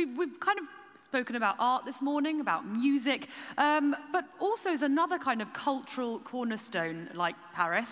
we've kind of spoken about art this morning, about music, but also as another kind of cultural cornerstone like Paris.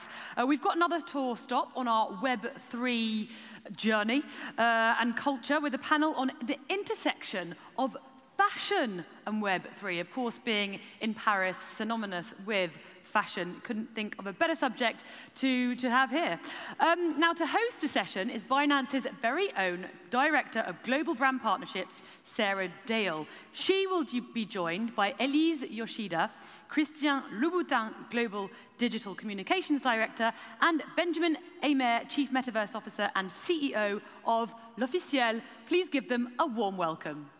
We've got another tour stop on our Web3 journey and culture with a panel on the intersection of fashion and Web3, of course being in Paris synonymous with fashion. Couldn't think of a better subject to have here. Now, to host the session is Binance's very own Director of Global Brand Partnerships, Sarah Dale. She will be joined by Elise Yoshida, Christian Louboutin, Global Digital Communications Director, and Benjamin Eymere, Chief Metaverse Officer and CEO of L'Officiel. Please give them a warm welcome.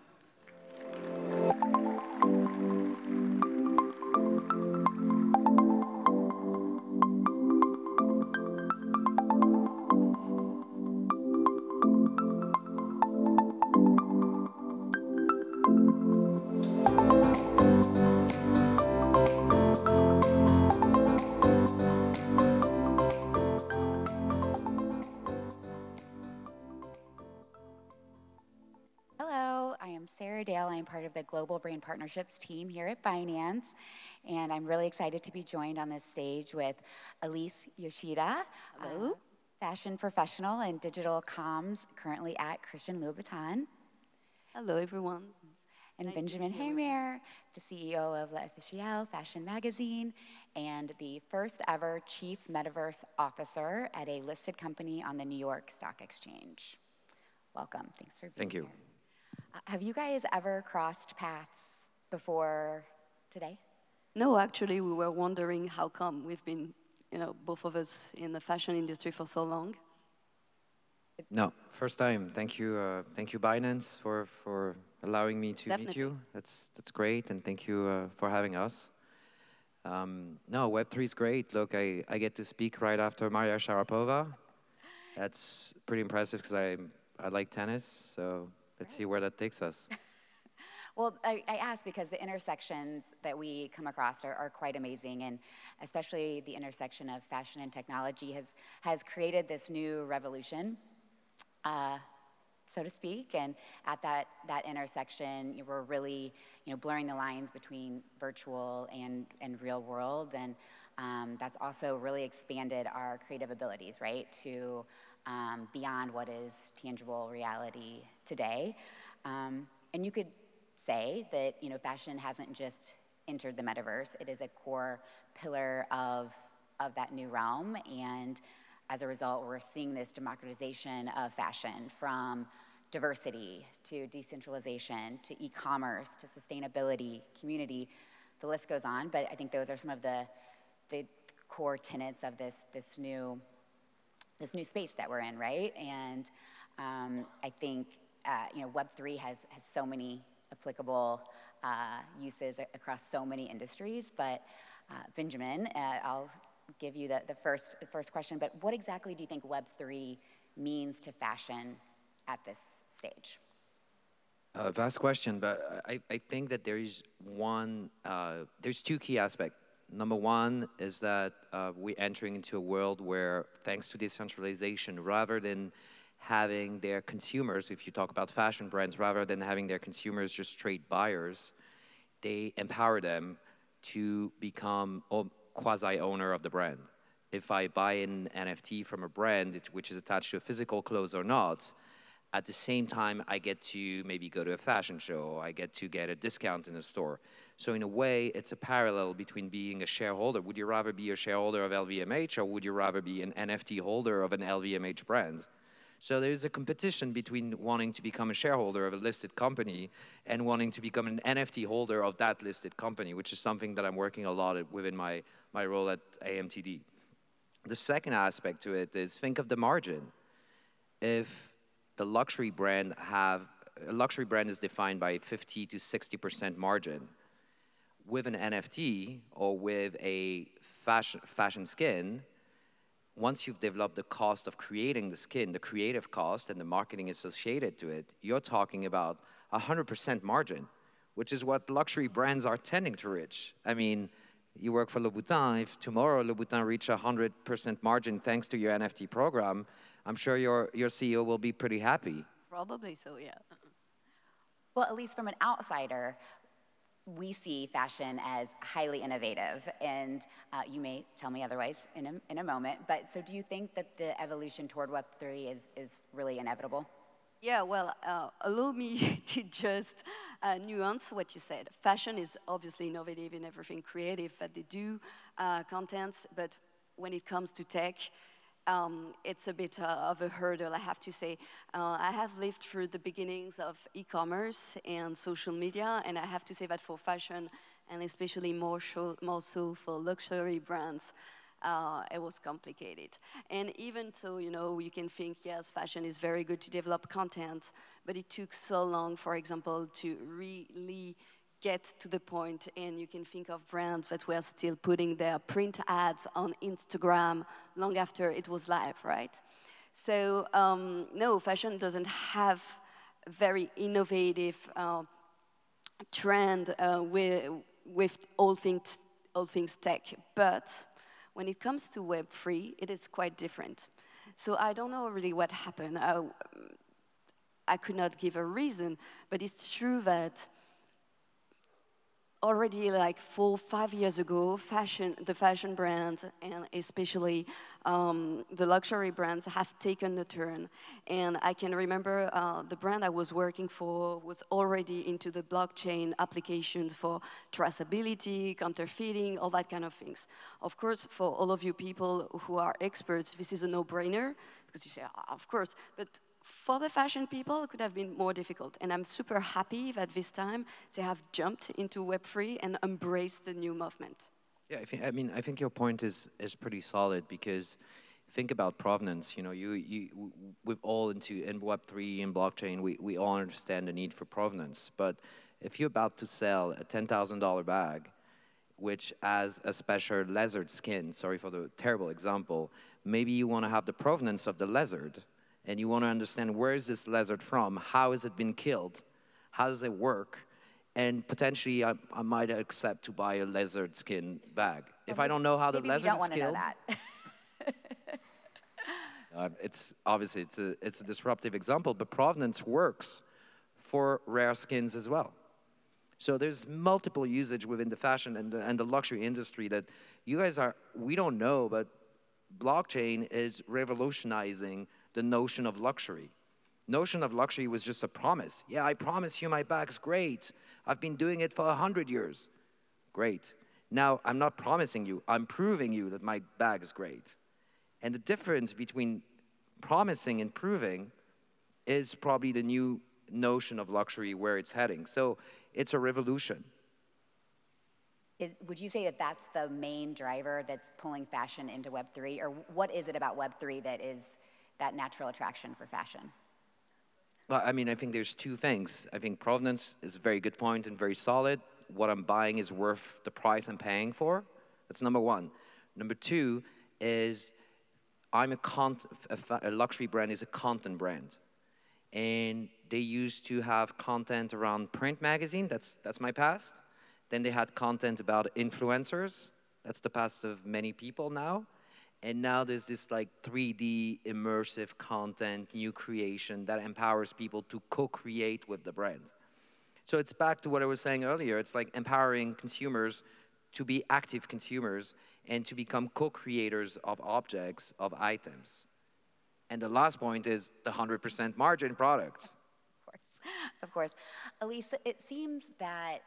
I'm part of the Global Brand Partnerships team here at Binance, and I'm really excited to be joined on this stage with Elise Yoshida, fashion professional and digital comms currently at Christian Louboutin. Hello, everyone. And nice Benjamin Eymere, the CEO of L'Officiel Fashion Magazine, and the first ever Chief Metaverse Officer at a listed company on the New York Stock Exchange. Welcome. Thanks for being here. Thank you. Have you guys ever crossed paths before today? No, actually, we were wondering how come we've been, both of us in the fashion industry for so long. No, first time. Thank you, Binance, for allowing me to meet you. That's great, and thank you for having us. No, Web3 is great. Look, I get to speak right after Maria Sharapova. That's pretty impressive because I like tennis, so let's see where that takes us. Well, I ask because the intersections that we come across are quite amazing, and especially the intersection of fashion and technology has created this new revolution, so to speak. And at that intersection, we're really blurring the lines between virtual and real world, and that's also really expanded our creative abilities, right, to beyond what is tangible reality today. And you could say that fashion hasn't just entered the metaverse. It is a core pillar of that new realm, and as a result, we're seeing this democratization of fashion, from diversity to decentralization to e-commerce to sustainability, community. The list goes on, but I think those are some of the core tenets of this new space that we're in, right? And I think Web3 has so many applicable uses across so many industries. But Benjamin, I'll give you the first question. But what exactly do you think Web3 means to fashion at this stage? Vast question, but I think that there's two key aspects. Number one is that we're entering into a world where, thanks to decentralization, rather than having their consumers, if you talk about fashion brands, rather than having their consumers just straight buyers, they empower them to become a quasi-owner of the brand. If I buy an NFT from a brand, which is attached to a physical clothes or not, at the same time, I get to maybe go to a fashion show, I get to get a discount in a store. So in a way, it's a parallel between being a shareholder. Would you rather be a shareholder of LVMH, or would you rather be an NFT holder of an LVMH brand? So there's a competition between wanting to become a shareholder of a listed company and wanting to become an NFT holder of that listed company, which is something that I'm working a lot at within my role at AMTD. The second aspect to it is, think of the margin. If the luxury brand is defined by 50 to 60% margin, with an NFT or with a fashion skin, once you've developed the cost of creating the skin, the creative cost and the marketing associated to it, you're talking about 100% margin, which is what luxury brands are tending to reach. I mean, you work for Louboutin. If tomorrow Louboutin reach 100% margin thanks to your NFT program, I'm sure your CEO will be pretty happy. Probably so, yeah. Well, at least from an outsider, we see fashion as highly innovative, and you may tell me otherwise in a moment, but so do you think that the evolution toward Web3 is really inevitable? Yeah, well, allow me to just nuance what you said. Fashion is obviously innovative in everything creative that they do, contents, but when it comes to tech, it's a bit of a hurdle, I have to say. I have lived through the beginnings of e-commerce and social media, and I have to say that for fashion, and especially more so for luxury brands, it was complicated. And even so, you know, you can think, yes, fashion is very good to develop content, but it took so long, for example, to really get to the point, and you can think of brands that were still putting their print ads on Instagram long after it was live, right? So no, fashion doesn't have very innovative trend with all things tech, but when it comes to Web3, it is quite different. So I don't know really what happened. I could not give a reason, but it's true that already like 4 or 5 years ago, the fashion brands and especially the luxury brands have taken a turn. And I can remember the brand I was working for was already into the blockchain applications for traceability, counterfeiting, all that kind of things. Of course, for all of you people who are experts, this is a no-brainer because you say, of course, but for the fashion people, it could have been more difficult. And I'm super happy that this time they have jumped into Web3 and embraced the new movement. Yeah, I think your point is pretty solid because think about provenance. You know, we've all in Web3 and blockchain, we all understand the need for provenance. But if you're about to sell a $10,000 bag, which has a special lizard skin, sorry for the terrible example, maybe you want to have the provenance of the lizard. And you want to understand where is this lizard from, how has it been killed, how does it work, and potentially I might accept to buy a lizard skin bag. If I don't know how the lizard is killed. Maybe you don't want to know that. It's obviously it's a disruptive example, but provenance works for rare skins as well. So there's multiple usage within the fashion and the luxury industry that you guys we don't know, but blockchain is revolutionizing the notion of luxury. Notion of luxury was just a promise. Yeah, I promise you my bag's great. I've been doing it for 100 years. Great. Now, I'm not promising you, I'm proving you that my bag is great. And the difference between promising and proving is probably the new notion of luxury where it's heading. So it's a revolution. Would you say that that's the main driver that's pulling fashion into Web3? Or what is it about Web3 that is that natural attraction for fashion? Well, I mean, I think there's two things. I think provenance is a very good point and very solid. What I'm buying is worth the price I'm paying for. That's number one. Number two is a luxury brand is a content brand. And they used to have content around print magazine. That's my past. Then they had content about influencers. That's the past of many people now. And now there's this like 3D immersive content, new creation that empowers people to co-create with the brand. So it's back to what I was saying earlier. It's like empowering consumers to be active consumers and to become co-creators of objects, of items. And the last point is the 100% margin product. Of course. Elise, it seems that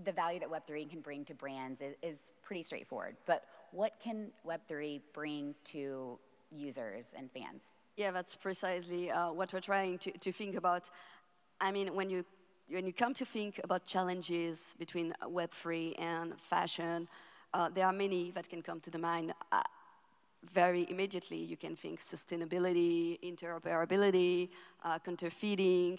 the value that Web3 can bring to brands is pretty straightforward, but what can Web3 bring to users and fans? Yeah, that's precisely what we're trying to think about. I mean, when you come to think about challenges between Web3 and fashion, there are many that can come to the mind. Very immediately, you can think sustainability, interoperability, counterfeiting,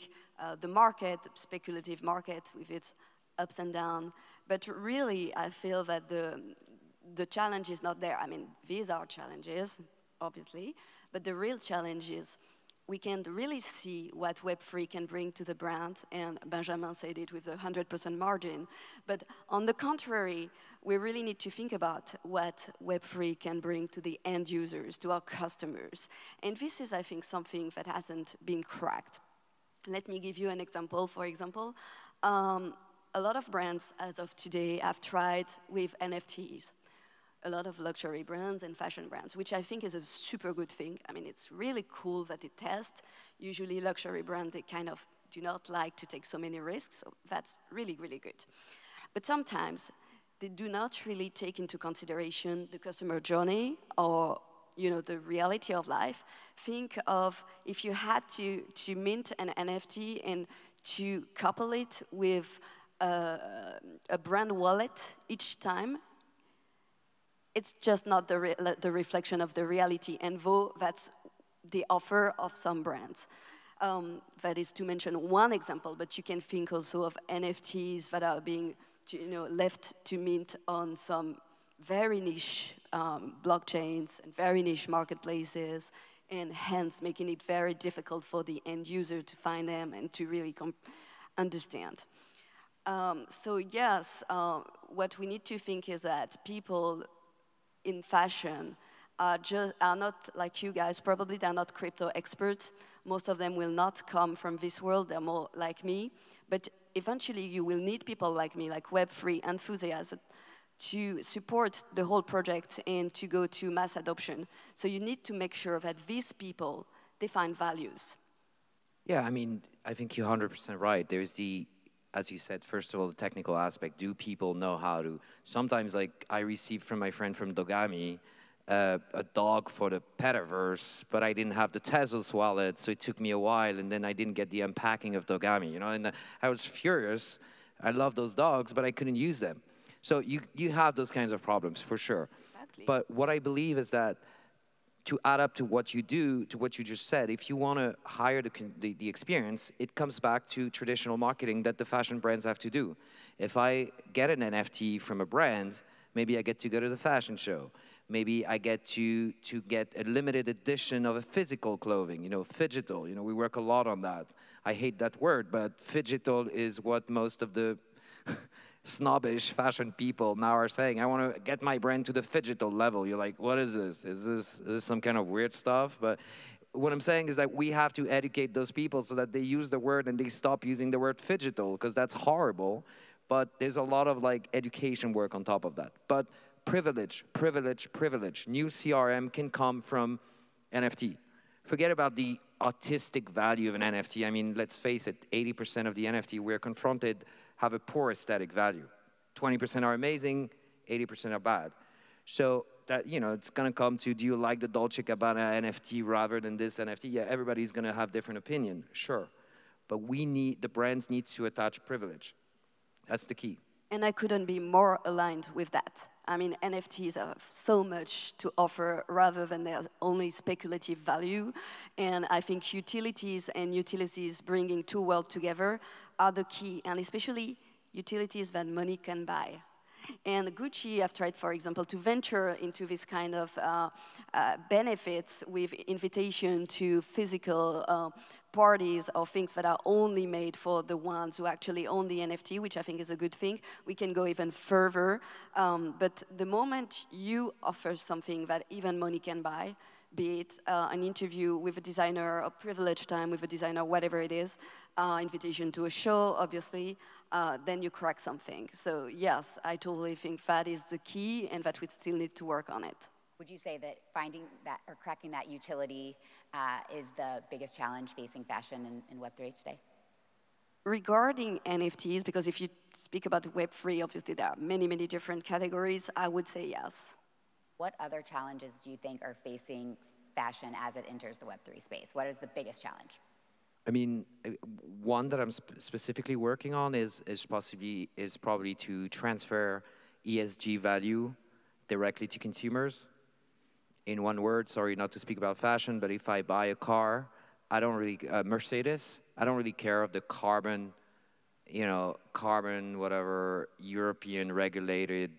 the market, the speculative market with its ups and downs. But really, I feel that the challenge is not there. I mean, these are challenges, obviously, but the real challenge is we can really see what Web3 can bring to the brand, and Benjamin said it with the 100% margin. But on the contrary, we really need to think about what Web3 can bring to the end users, to our customers. And this is, I think, something that hasn't been cracked. Let me give you an example. For example, a lot of brands as of today have tried with NFTs. A lot of luxury brands and fashion brands, which I think is a super good thing. I mean, it's really cool that they test. Usually luxury brands, they kind of do not like to take so many risks, so that's really, really good. But sometimes they do not really take into consideration the customer journey or the reality of life. Think of if you had to mint an NFT and to couple it with a brand wallet each time, it's just not the reflection of the reality. And though that's the offer of some brands. That is to mention one example, but you can think also of NFTs that are being left to mint on some very niche blockchains and very niche marketplaces, and hence making it very difficult for the end user to find them and to really understand. So yes, what we need to think is that people in fashion are not like you guys. Probably they're not crypto experts. Most of them will not come from this world. They're more like me. But eventually you will need people like me, like Web3 enthusiasts, to support the whole project and to go to mass adoption. So you need to make sure that these people, they find values. Yeah, I mean, I think you're 100% right. There's as you said, first of all, the technical aspect. Do people know how to? Sometimes, like, I received from my friend from Dogami a dog for the Metaverse, but I didn't have the Tezos wallet, so it took me a while, and then I didn't get the unpacking of Dogami, and I was furious. I love those dogs, but I couldn't use them. So you have those kinds of problems, for sure. Exactly. But what I believe is that to add up to what you do, to what you just said, if you want to hire the experience, it comes back to traditional marketing that the fashion brands have to do. If I get an NFT from a brand, maybe I get to go to the fashion show. Maybe I get to get a limited edition of a physical clothing, phygital. We work a lot on that. I hate that word, but phygital is what most of the snobbish fashion people now are saying. I want to get my brand to the phygital level. You're like, what is this? Is this some kind of weird stuff? But what I'm saying is that we have to educate those people so that they use the word and they stop using the word phygital, because that's horrible. But there's a lot of education work on top of that. But privilege. New CRM can come from NFT. Forget about the artistic value of an NFT. I mean, let's face it, 80% of the NFT we're confronted have a poor aesthetic value. 20% are amazing, 80% are bad. So that, it's gonna come to, do you like the Dolce Gabbana NFT rather than this NFT? Yeah, everybody's gonna have different opinion, sure. But the brands need to attach privilege. That's the key. And I couldn't be more aligned with that. I mean, NFTs have so much to offer rather than their only speculative value. And I think utilities bringing two worlds together are the key, and especially utilities that money can buy. And Gucci have tried, for example, to venture into this kind of benefits with invitation to physical parties or things that are only made for the ones who actually own the NFT, which I think is a good thing. We can go even further. But the moment you offer something that even money can buy, be it an interview with a designer, a privileged time with a designer, whatever it is, invitation to a show, obviously, then you crack something. So yes, I totally think that is the key and that we still need to work on it. Would you say that finding that or cracking that utility is the biggest challenge facing fashion in Web3 today? Regarding NFTs, because if you speak about Web3, obviously there are many, many different categories, I would say yes. What other challenges do you think are facing fashion as it enters the Web3 space? What is the biggest challenge? I mean, one that I'm specifically working on is probably to transfer ESG value directly to consumers. In one word, sorry not to speak about fashion, but if I buy a car, Mercedes, I don't really care of the carbon whatever European regulated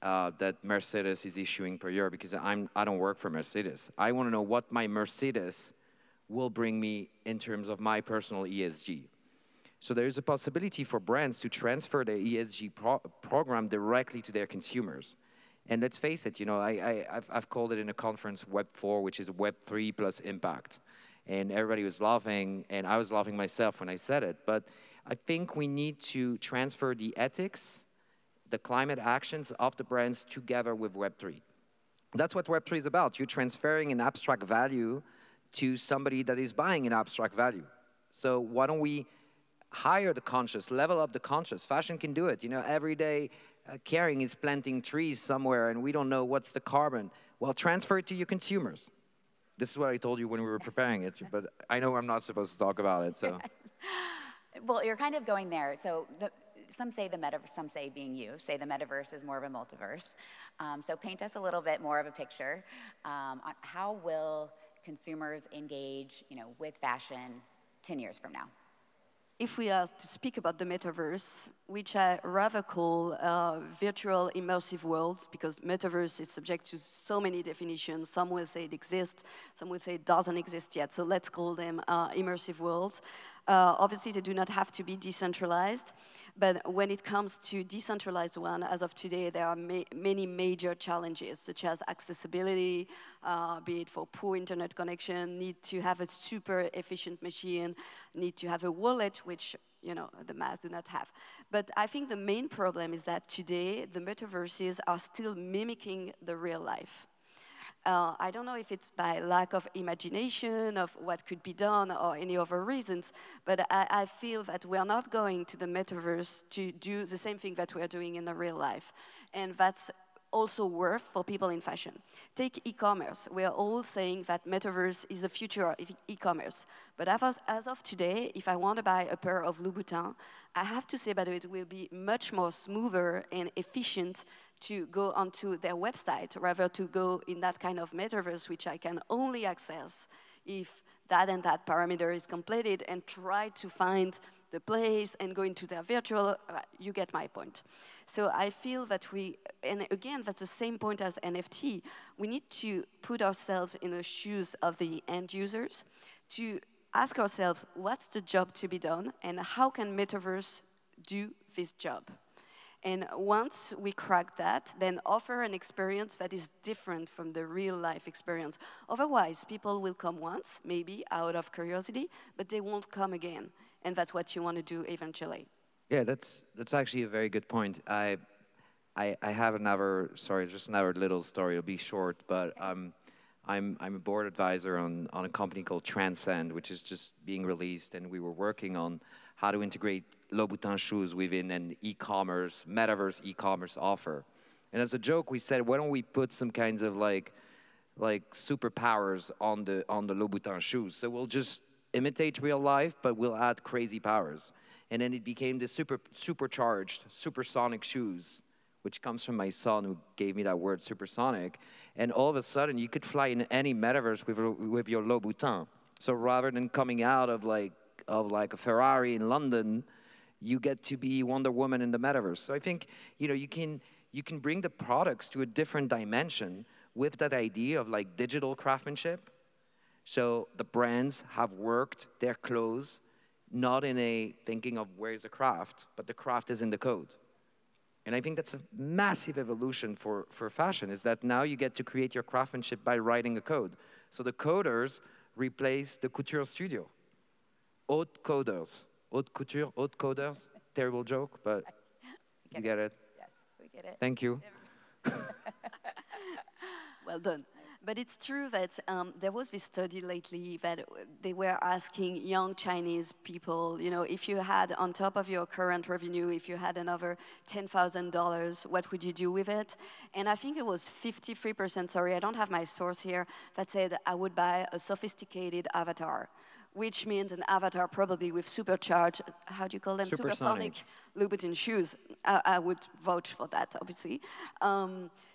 that Mercedes is issuing per year, because I don't work for Mercedes. I want to know what my Mercedes will bring me in terms of my personal ESG. So there is a possibility for brands to transfer their ESG program directly to their consumers. And let's face it, I've called it in a conference Web4, which is Web3 plus impact. and everybody was laughing, and I was laughing myself when I said it. But I think we need to transfer the ethics, the climate actions of the brands together with Web3. That's what Web3 is about. You're transferring an abstract value to somebody that is buying an abstract value. So why don't we hire the conscious, level up the conscious? Fashion can do it. You know, every day Kering is planting trees somewhere and we don't know what's the carbon. Well, transfer it to your consumers. This is what I told you when we were preparing it, but I know I'm not supposed to talk about it, so. Well, you're kind of going there. So some say the metaverse, some say being you, say the metaverse is more of a multiverse. So paint us a little bit more of a picture on how will consumers engage, with fashion 10 years from now? If we are to speak about the metaverse, which I rather call virtual immersive worlds, because metaverse is subject to so many definitions. Some will say it exists, some will say it doesn't exist yet. So let's call them immersive worlds. Obviously, they do not have to be decentralized, but when it comes to decentralized one, as of today, there are many major challenges, such as accessibility, be it for poor internet connection, need to have a super efficient machine, need to have a wallet, which the mass do not have. But I think the main problem is that today, the metaverses are still mimicking the real life. I don't know if it's by lack of imagination of what could be done or any other reasons, but I feel that we are not going to the metaverse to do the same thing that we are doing in the real life. And that's also worth for people in fashion. Take e-commerce. We are all saying that metaverse is the future of e-commerce. But as of today, if I want to buy a pair of Louboutin, I have to say that it will be much more smoother and efficient to go onto their website, rather to go in that kind of metaverse, which I can only access if that and that parameter is completed, and try to find the place and go into their virtual, you get my point. So I feel that and again, that's the same point as NFT, we need to put ourselves in the shoes of the end users to ask ourselves, what's the job to be done, and how can metaverse do this job? And once we crack that, then offer an experience that is different from the real life experience. Otherwise, people will come once, maybe out of curiosity, but they won't come again. And that's what you want to do eventually. Yeah, that's actually a very good point. I have another, sorry, just another little story. It'll be short, but I'm a board advisor on a company called Transcend, which is just being released, and we were working on how to integrate Louboutin shoes within an e-commerce, metaverse e-commerce offer. And as a joke, we said, why don't we put some kinds of like superpowers on the Louboutin shoes? So we'll just imitate real life, but we'll add crazy powers. And then it became the supercharged, supersonic shoes, which comes from my son who gave me that word, supersonic. And all of a sudden, you could fly in any metaverse with your Louboutin. So rather than coming out of like a Ferrari in London, you get to be Wonder Woman in the metaverse. So I think you can bring the products to a different dimension with that idea of like digital craftsmanship. So the brands have worked their clothes not in a thinking of where's the craft, but the craft is in the code. And I think that's a massive evolution for fashion, is that now you get to create your craftsmanship by writing a code. So the coders replace the couture studio. Haute coders. Haute couture, haute coders. Terrible joke, but you get it. Yes, we get it. Thank you. Well done. But it's true that there was this study lately that they were asking young Chinese people, if you had on top of your current revenue, if you had another $10,000, what would you do with it? And I think it was 53%, sorry, I don't have my source here, that said I would buy a sophisticated avatar, which means an avatar probably with supercharged, how do you call them? Supersonic Louboutin shoes. I would vouch for that, obviously.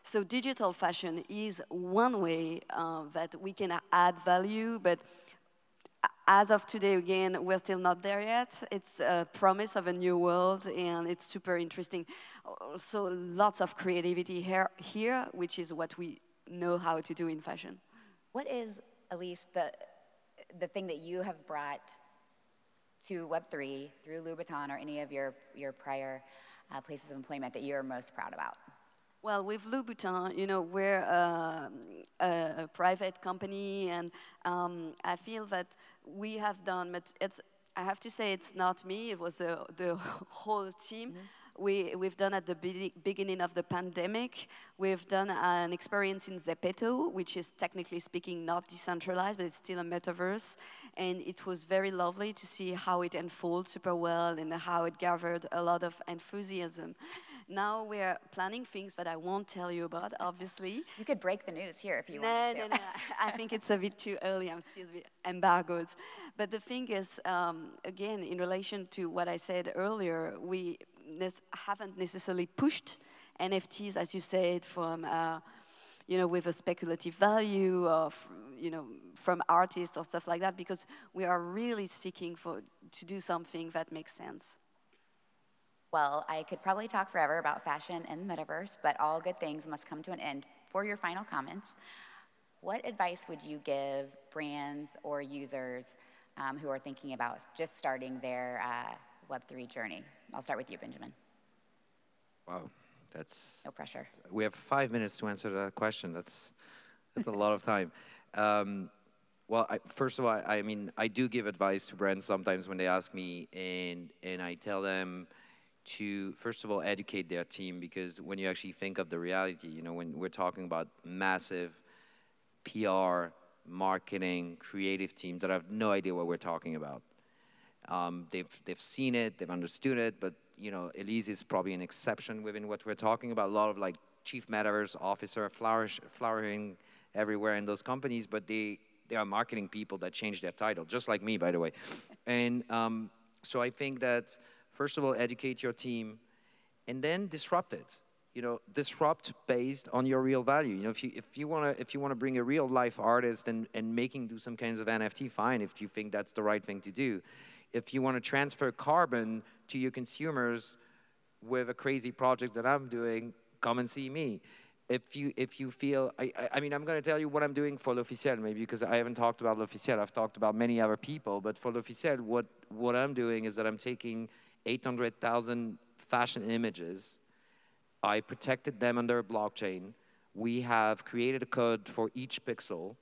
So digital fashion is one way that we can add value, but as of today, again, we're still not there yet. It's a promise of a new world, and it's super interesting. Also, lots of creativity here, which is what we know how to do in fashion. What is, Elise, the thing that you have brought to Web3 through Louboutin or any of your prior places of employment that you're most proud about? Well, with Louboutin, you know, we're a private company, and I feel that we have done, but I have to say it's not me, it was the whole team. Mm-hmm. We've done at the beginning of the pandemic, we've done an experience in Zepeto, which is technically speaking not decentralized, but it's still a metaverse. And it was very lovely to see how it unfolds super well and how it gathered a lot of enthusiasm. Now we're planning things that I won't tell you about, obviously. You could break the news here if you wanted to. No. I think it's a bit too early. I'm still embargoed. But the thing is, again, in relation to what I said earlier, we haven't necessarily pushed NFTs, as you said, from you know, with a speculative value, or you know, from artists or stuff like that, because we are really seeking to do something that makes sense. Well, I could probably talk forever about fashion and the metaverse, but all good things must come to an end. For your final comments, what advice would you give brands or users who are thinking about just starting their Web3 journey? I'll start with you, Benjamin. Wow, that's... No pressure. We have 5 minutes to answer that question. That's a lot of time. Well, first of all, I mean, I do give advice to brands sometimes when they ask me, and I tell them to, first of all, educate their team, because when you actually think of the reality, you know, when we're talking about massive PR, marketing, creative teams that have no idea what we're talking about. They've seen it, they've understood it, but you know, Elise is probably an exception within what we're talking about. A lot of like Chief Metaverse Officer flowering everywhere in those companies, but they are marketing people that change their title, just like me, by the way. And so I think that, first of all, educate your team, and then disrupt it. You know, disrupt based on your real value. You know, if you wanna bring a real life artist and do some kinds of NFT, fine. If you think that's the right thing to do. If you want to transfer carbon to your consumers with a crazy project that I'm doing, come and see me. If you feel, I mean, I'm going to tell you what I'm doing for L'Officiel, maybe because I haven't talked about L'Officiel. I've talked about many other people, but for L'Officiel, what I'm doing is that I'm taking 800,000 fashion images. I protected them under a blockchain. We have created a code for each pixel,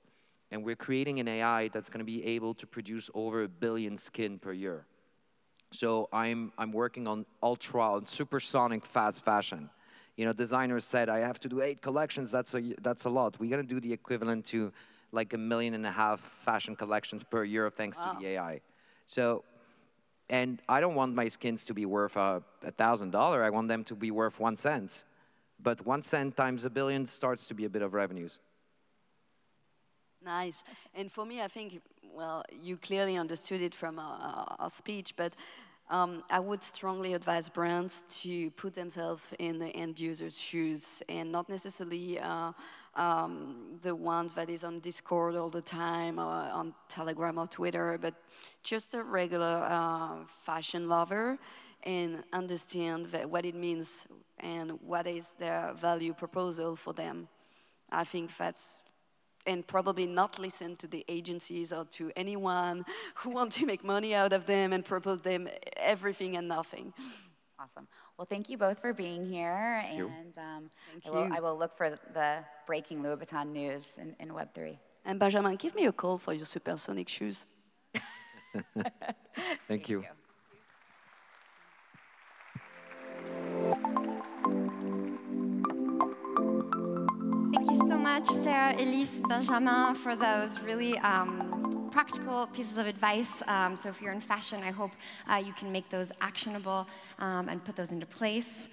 and we're creating an AI that's going to be able to produce over 1 billion skin per year. So I'm working on supersonic fast fashion. You know, designers said I have to do 8 collections. That's a lot. We're going to do the equivalent to like 1.5 million fashion collections per year, thanks to the AI. So, and I don't want my skins to be worth $1,000. I want them to be worth 1 cent. But 1 cent times 1 billion starts to be a bit of revenues. Nice. And for me, I think, well, you clearly understood it from our speech, but I would strongly advise brands to put themselves in the end user's shoes, and not necessarily the ones that is on Discord all the time, or on Telegram or Twitter, but just a regular fashion lover, and understand what it means and what is their value proposal for them. I think that's, and probably not listen to the agencies or to anyone who want to make money out of them and propose them everything and nothing. Awesome. Well, thank you both for being here. And I will look for the breaking Louboutin news in Web3. And Benjamin, give me a call for your supersonic shoes. Thank you. Thank you so much, Sarah, Elise, Benjamin, for those really practical pieces of advice. So if you're in fashion, I hope you can make those actionable and put those into place.